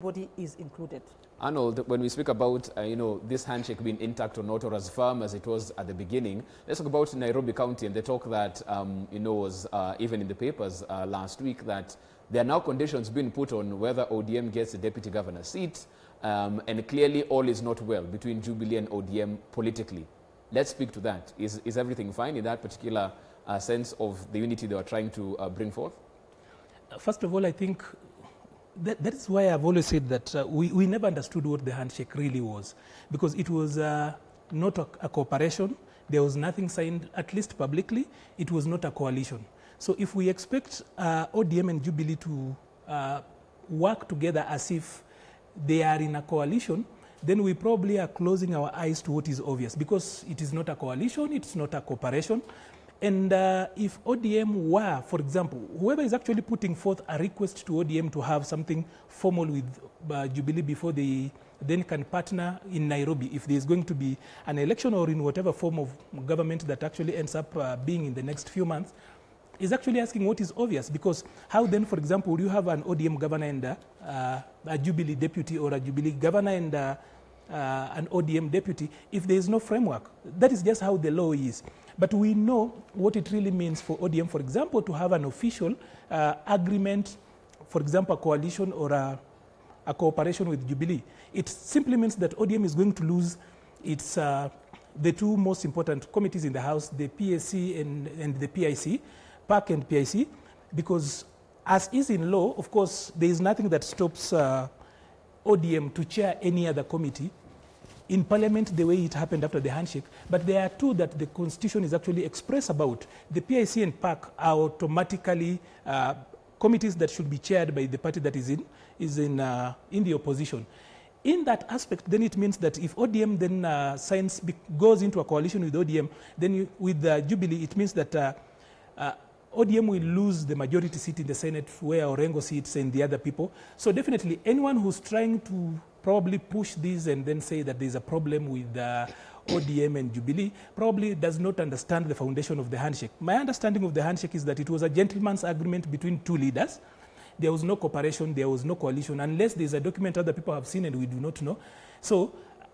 body is included. Arnold, when we speak about this handshake being intact or not, or as firm as it was at the beginning, let's talk about Nairobi County and the talk that was even in the papers last week, that there are now conditions being put on whether ODM gets a deputy governor seat, and clearly all is not well between Jubilee and ODM politically. Let's speak to that. Is everything fine in that particular sense of the unity they are trying to bring forth? First of all, I think that is why I've always said that we never understood what the handshake really was, because it was not a cooperation. There was nothing signed, at least publicly. It was not a coalition. So if we expect ODM and Jubilee to work together as if they are in a coalition, then we probably are closing our eyes to what is obvious, because it is not a coalition, it's not a cooperation. And if ODM were, for example, whoever is actually putting forth a request to ODM to have something formal with Jubilee before they then can partner in Nairobi, if there is going to be an election or in whatever form of government that actually ends up being in the next few months, is actually asking what is obvious. Because how then, for example, would you have an ODM governor and a Jubilee deputy, or a Jubilee governor and an ODM deputy, if there is no framework? That is just how the law is. But we know what it really means for ODM, for example, to have an official agreement, for example, a coalition or a cooperation with Jubilee. It simply means that ODM is going to lose its, the two most important committees in the House, the PSC and the PIC, PAC and PIC, because as is in law, of course, there is nothing that stops ODM to chair any other committee in Parliament the way it happened after the handshake. But there are two that the Constitution is actually express about. The PIC and PAC are automatically committees that should be chaired by the party that is in the opposition. In that aspect, then it means that if ODM then goes into a coalition with ODM, then with Jubilee, it means that ODM will lose the majority seat in the Senate where Orengo sits and the other people. So definitely anyone who's trying to probably push this and then say that there's a problem with ODM and Jubilee probably does not understand the foundation of the handshake. My understanding of the handshake is that it was a gentleman's agreement between two leaders. There was no cooperation, there was no coalition, unless there's a document other people have seen and we do not know. So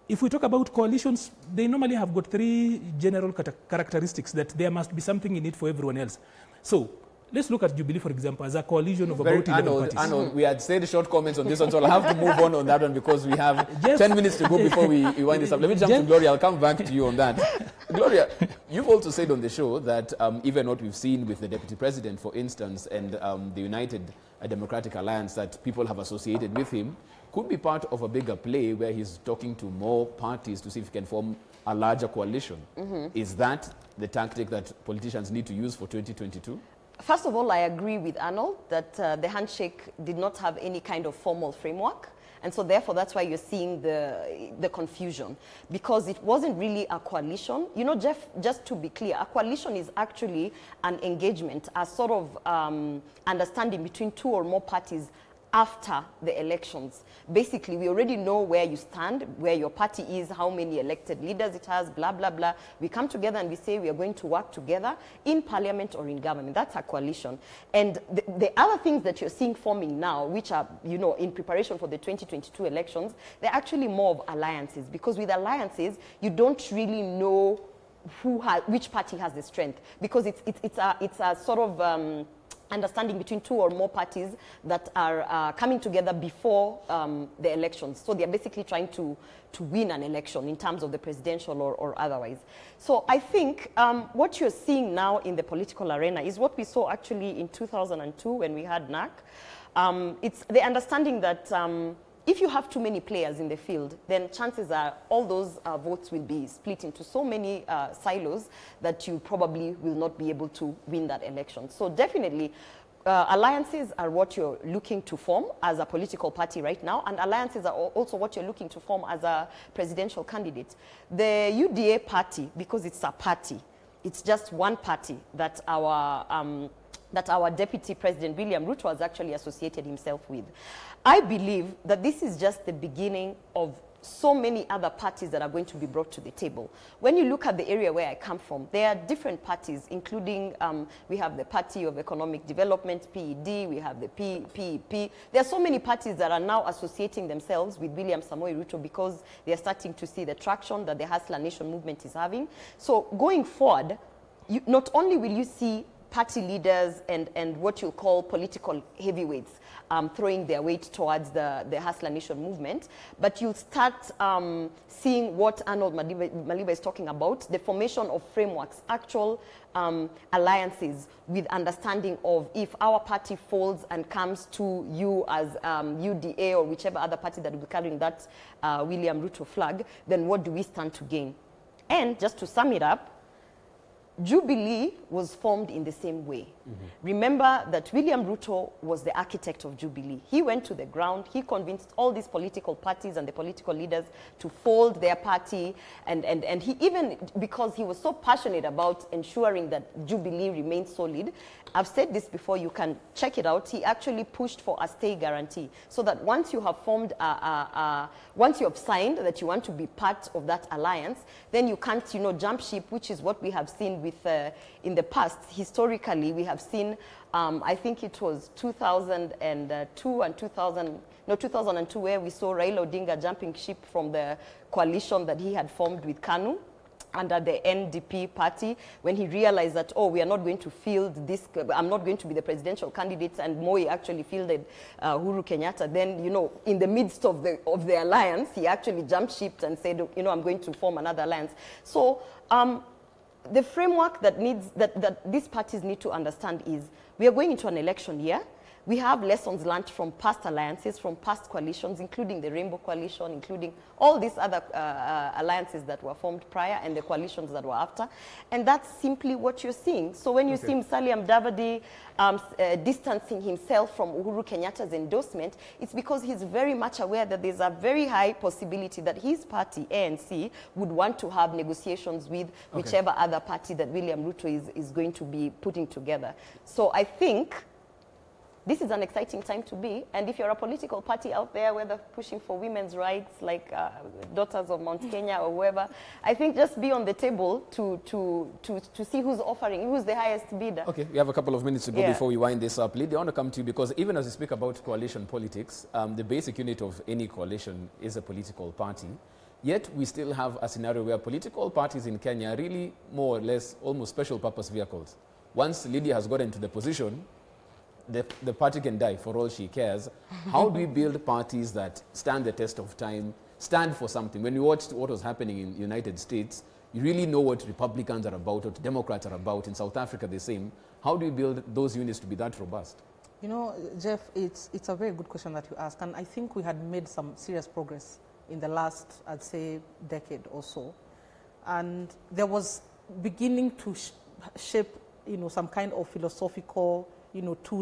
if we talk about coalitions, they normally have got three general characteristics, that there must be something in it for everyone else. So let's look at Jubilee, for example, as a coalition of about 11 parties. Arnold, we had said short comments on this one, so I'll have to move on that one because we have 10 minutes to go before we wind this up. Let me jump to Gloria. I'll come back to you on that. Gloria, you've also said on the show that even what we've seen with the Deputy President, for instance, and the United Democratic Alliance that people have associated with him could be part of a bigger play where he's talking to more parties to see if he can form a larger coalition. Is that the tactic that politicians need to use for 2022? First of all, I agree with Arnold that the handshake did not have any kind of formal framework. And so therefore, that's why you're seeing the confusion, because it wasn't really a coalition. You know, Jeff, just to be clear, a coalition is actually an engagement, a sort of understanding between two or more parties after the elections. Basically, we already know where you stand, where your party is, how many elected leaders it has, blah, blah, blah. We come together and we say we are going to work together in Parliament or in government. That's a coalition. And the other things that you're seeing forming now, which are, you know, in preparation for the 2022 elections, they're actually more of alliances, because with alliances, you don't really know which party has the strength, because it's a sort of understanding between two or more parties that are coming together before the elections. So they're basically trying to win an election in terms of the presidential or otherwise. So I think what you're seeing now in the political arena is what we saw actually in 2002 when we had NAC. It's the understanding that if you have too many players in the field, then chances are all those votes will be split into so many silos that you probably will not be able to win that election. So definitely, alliances are what you're looking to form as a political party right now, and alliances are also what you're looking to form as a presidential candidate. The UDA party, because it's a party, it's just one party that our Deputy President William Ruto has actually associated himself with. I believe that this is just the beginning of so many other parties that are going to be brought to the table. When you look at the area where I come from, there are different parties, including we have the Party of Economic Development, PED, we have the PEP. There are so many parties that are now associating themselves with William Samoei Ruto because they are starting to see the traction that the Hustler Nation movement is having. So going forward, not only will you see party leaders and what you call political heavyweights throwing their weight towards the Hustler Nation movement, but you'll start seeing what Arnold Maliba is talking about, the formation of frameworks, actual alliances with understanding of if our party folds and comes to you as UDA or whichever other party that will be carrying that William Ruto flag, then what do we stand to gain? And just to sum it up, Jubilee was formed in the same way. Remember that William Ruto was the architect of Jubilee. He went to the ground, he convinced all these political parties and the political leaders to fold their party, and he even, because he was so passionate about ensuring that Jubilee remained solid, I've said this before, you can check it out, he actually pushed for a stay guarantee, so that once you have formed, once you have signed that you want to be part of that alliance, then you can't, jump ship, which is what we have seen with, in the past. Historically, we have seen, I think it was 2002 and 2002, where we saw Raila Odinga jumping ship from the coalition that he had formed with KANU under the NDP party, when he realized that, oh, we are not going to field this, I'm not going to be the presidential candidate, and Moi actually fielded Uhuru Kenyatta. Then, in the midst of the alliance, he actually jumped ship and said, I'm going to form another alliance. So the framework that these parties need to understand is, we are going into an election year. We have lessons learned from past alliances, from past coalitions, including the Rainbow Coalition, including all these other alliances that were formed prior and the coalitions that were after. And that's simply what you're seeing. So when you see Musalia Mudavadi distancing himself from Uhuru Kenyatta's endorsement, it's because he's very much aware that there's a very high possibility that his party, ANC, would want to have negotiations with whichever other party that William Ruto is going to be putting together. So I think this is an exciting time to be, and if you're a political party out there, whether pushing for women's rights, like Daughters of Mount Kenya or whoever, I think just be on the table to see who's offering, who's the highest bidder. Okay, we have a couple of minutes to go before we wind this up. Lydia, I want to come to you because even as we speak about coalition politics, the basic unit of any coalition is a political party. Yet we still have a scenario where political parties in Kenya are really more or less almost special purpose vehicles. Once Lydia has gotten to the position, the party can die for all she cares. How do we build parties that stand the test of time, stand for something? When you watched what was happening in the United States, you really know what Republicans are about, what Democrats are about. In South Africa, the same. How do we build those units to be that robust? Jeff, it's a very good question that you ask, and I think we had made some serious progress in the last, I'd say, decade or so. And there was beginning to shape, some kind of philosophical,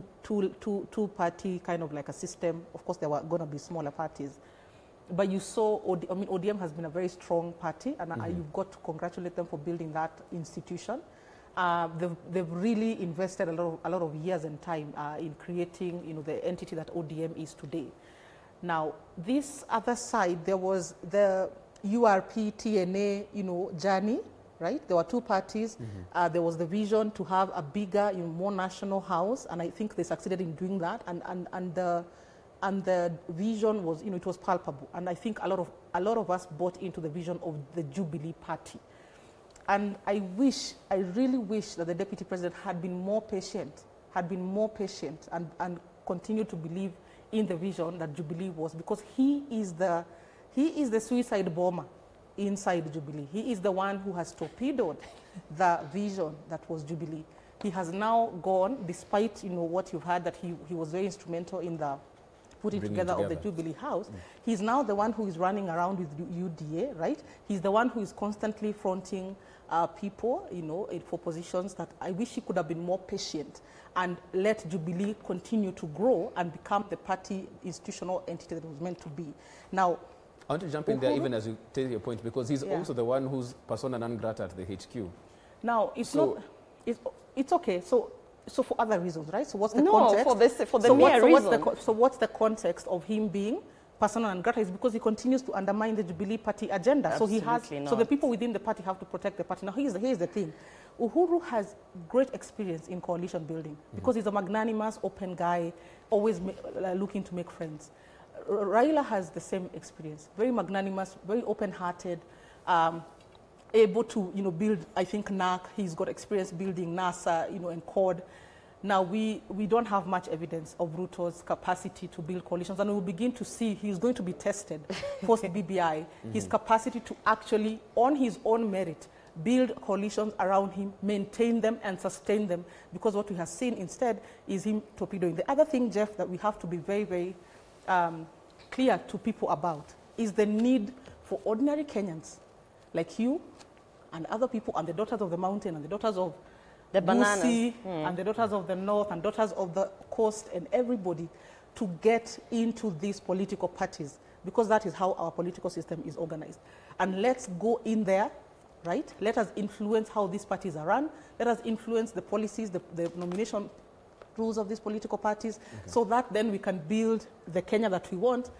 two-party kind of like a system. Of course, there were going to be smaller parties. But you saw, ODM has been a very strong party, and you've got to congratulate them for building that institution. They've really invested a lot of years and time in creating, the entity that ODM is today. Now, this other side, there was the URP, TNA, journey. Right? There were two parties. There was the vision to have a bigger, more national house, and I think they succeeded in doing that. And the vision was, it was palpable. And I think a lot of us bought into the vision of the Jubilee Party. And I really wish that the Deputy President had been more patient, and continued to believe in the vision that Jubilee was, because he is the suicide bomber inside Jubilee. He is the one who has torpedoed the vision that was Jubilee. He has now gone, despite what you've heard, that he was very instrumental in the putting together of the Jubilee House. He's now the one who is running around with UDA, right? He's the one who is constantly fronting people, for positions that I wish he could have been more patient and let Jubilee continue to grow and become the party institutional entity that it was meant to be. Now, I want to jump in there even as you take your point, because he's also the one who's persona non grata at the HQ. Now, it's okay. So for other reasons, right? So what's the context? For the mere reason. So what's the context of him being persona non grata is because he continues to undermine the Jubilee Party agenda. Absolutely So the people within the party have to protect the party. Now, here's the thing. Uhuru has great experience in coalition building because he's a magnanimous, open guy, always looking to make friends. Raila has the same experience, very magnanimous, very open-hearted, able to, build, I think, NAC. He's got experience building NASA, and CORD. Now, we don't have much evidence of Ruto's capacity to build coalitions, and we'll begin to see he's going to be tested post-BBI, his capacity to actually, on his own merit, build coalitions around him, maintain them, and sustain them, because what we have seen instead is him torpedoing. The other thing, Jeff, that we have to be very, very clear to people about is the need for ordinary Kenyans like you and other people, and the daughters of the mountain, and the daughters of the Busi, and the daughters of the north, and daughters of the coast, and everybody to get into these political parties, because that is how our political system is organized. And let's go in there, right? Let us influence how these parties are run. Let us influence the policies, the nomination rules of these political parties, so that then we can build the Kenya that we want,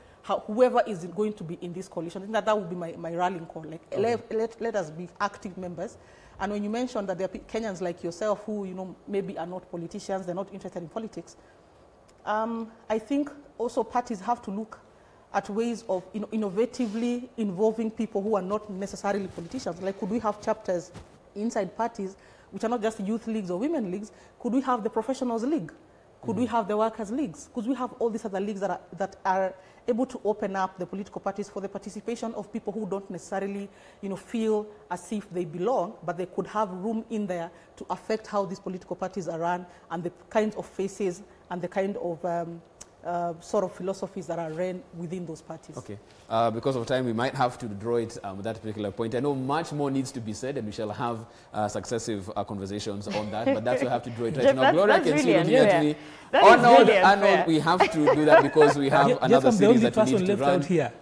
whoever is going to be in this coalition. I think that would be my rallying call. Like, let us be active members. And when you mentioned that there are Kenyans like yourself who, maybe are not politicians, they're not interested in politics, I think also parties have to look at ways of innovatively involving people who are not necessarily politicians. Like, could we have chapters inside parties which are not just youth leagues or women leagues? Could we have the professionals league? Could we have the workers leagues? Could we have all these other leagues that are able to open up the political parties for the participation of people who don't necessarily, feel as if they belong, but they could have room in there to affect how these political parties are run, and the kinds of faces and the kind of sort of philosophies that are ran within those parties. Okay. Because of time, we might have to draw it at that particular point. I know much more needs to be said, and we shall have successive conversations on that, but that's why I have to draw it right now. Gloria can see looking at me. Arnold, we have to do that because we have another series that we need to run. Here.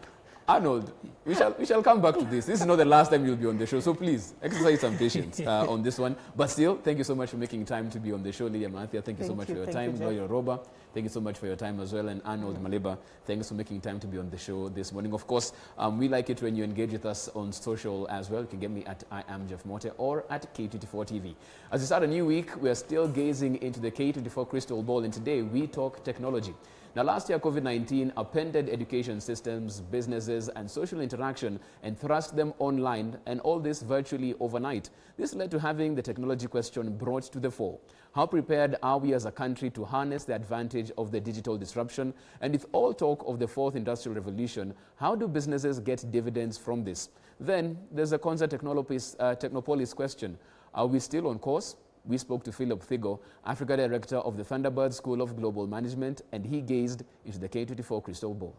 Arnold, we shall come back to this. This is not the last time you'll be on the show, so please exercise some patience on this one. But still, thank you so much for making time to be on the show. Lydia Manthia, thank you so much for your time. Gloria Roba, thank you so much for your time as well. And Arnold Maleba, thanks for making time to be on the show this morning. Of course, we like it when you engage with us on social as well. You can get me at I am Jeff Mote or at K24 TV. As we start a new week, we are still gazing into the K24 crystal ball, and today we talk technology. Now, last year, COVID-19 upended education systems, businesses, and social interaction and thrust them online, and all this virtually overnight. This led to having the technology question brought to the fore. How prepared are we as a country to harness the advantage of the digital disruption? And with all talk of the fourth industrial revolution, how do businesses get dividends from this? Then there's a Konza Technopolis question. Are we still on course? We spoke to Philip Thigo, Africa Director of the Thunderbird School of Global Management, and he gazed into the K24 crystal ball.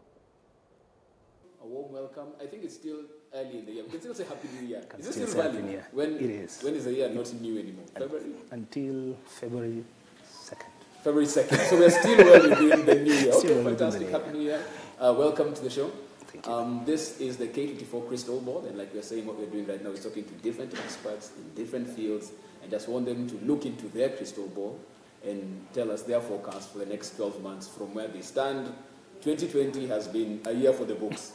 A warm welcome. I think it's still early in the year. We can still say Happy New Year. Is it still valid? When, it is. When is the year not new anymore? February? Until February 2nd. February 2nd. So we're still well within the new year. Okay, fantastic. Happy New Year. Welcome to the show. Thank you. This is the K24 crystal ball, and like we're saying, what we're doing right now is talking to different experts in different fields, and just want them to look into their crystal ball and tell us their forecast for the next 12 months from where they stand. 2020 has been a year for the books.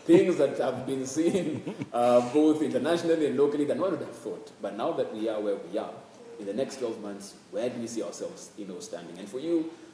Things that have been seen both internationally and locally that one would have thought. But now that we are where we are, in the next 12 months, where do we see ourselves standing? And for you,